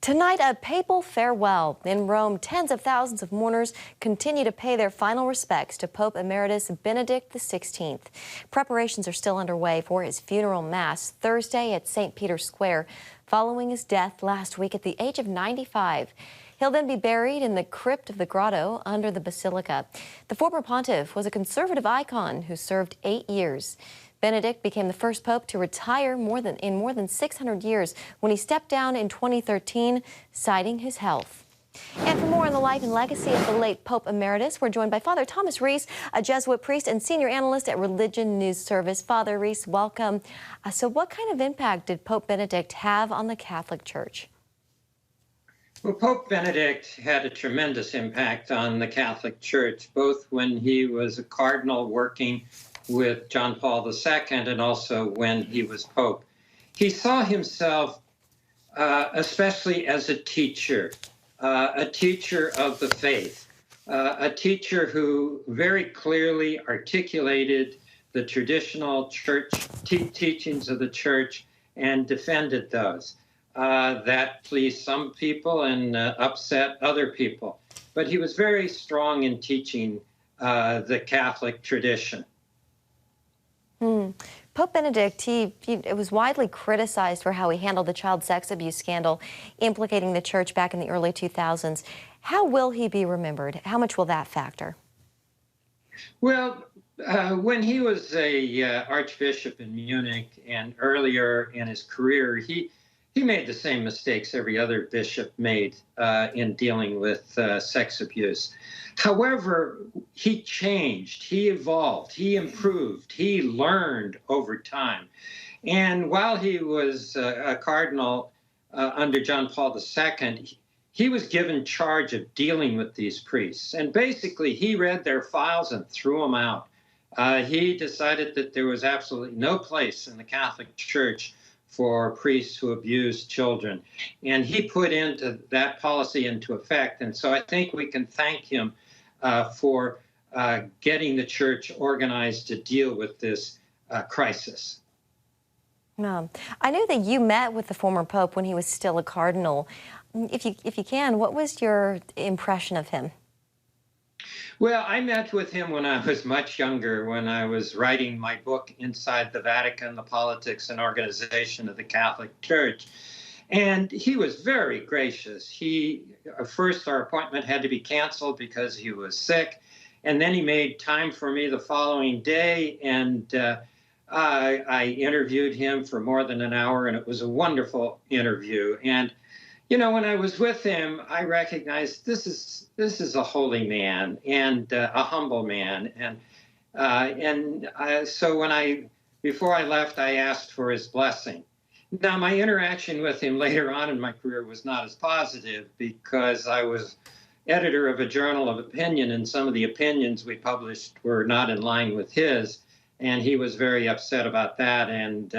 Tonight, a papal farewell. In Rome, tens of thousands of mourners continue to pay their final respects to Pope Emeritus Benedict XVI. Preparations are still underway for his funeral mass Thursday at St. Peter's Square, following his death last week at the age of 95. He'll then be buried in the crypt of the grotto under the basilica. The former pontiff was a conservative icon who served 8 years. Benedict became the first pope to retire in more than 600 years when he stepped down in 2013, citing his health. And for more on the life and legacy of the late Pope Emeritus, we're joined by Father Thomas Reese, a Jesuit priest and senior analyst at Religion News Service. Father Reese, welcome. So what kind of impact did Pope Benedict have on the Catholic Church? Well, Pope Benedict had a tremendous impact on the Catholic Church, both when he was a cardinal working with John Paul II and also when he was Pope. He saw himself especially as a teacher of the faith, a teacher who very clearly articulated the traditional church teachings of the church and defended those. That pleased some people and upset other people. But he was very strong in teaching the Catholic tradition. Pope Benedict, it was widely criticized for how he handled the child sex abuse scandal implicating the church back in the early 2000s. How will he be remembered? How much will that factor? Well, when he was a archbishop in Munich and earlier in his career, he made the same mistakes every other bishop made in dealing with sex abuse. However, he changed, he evolved, he improved, he learned over time. And while he was a cardinal under John Paul II, he was given charge of dealing with these priests. And basically, he read their files and threw them out. He decided that there was absolutely no place in the Catholic Church for priests who abused children. And he put that policy into effect. And so I think we can thank him for getting the church organized to deal with this crisis. I know that you met with the former pope when he was still a cardinal. If you can, what was your impression of him? Well, I met with him when I was much younger, when I was writing my book, Inside the Vatican, The Politics and Organization of the Catholic Church. And he was very gracious. First, our appointment had to be canceled because he was sick. And then he made time for me the following day. And I interviewed him for more than an hour, and it was a wonderful interview. And you know, when I was with him, I recognized this is a holy man and a humble man, so before I left, I asked for his blessing. Now, my interaction with him later on in my career was not as positive because I was editor of a journal of opinion, and some of the opinions we published were not in line with his, and he was very upset about that and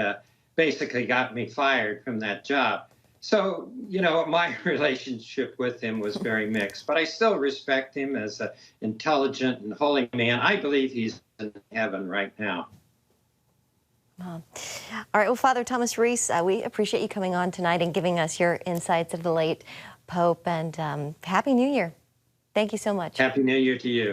basically got me fired from that job. So, you know, my relationship with him was very mixed, but I still respect him as an intelligent and holy man. I believe he's in heaven right now. All right. Well, Father Thomas Reese, we appreciate you coming on tonight and giving us your insights of the late Pope, and Happy New Year. Thank you so much. Happy New Year to you.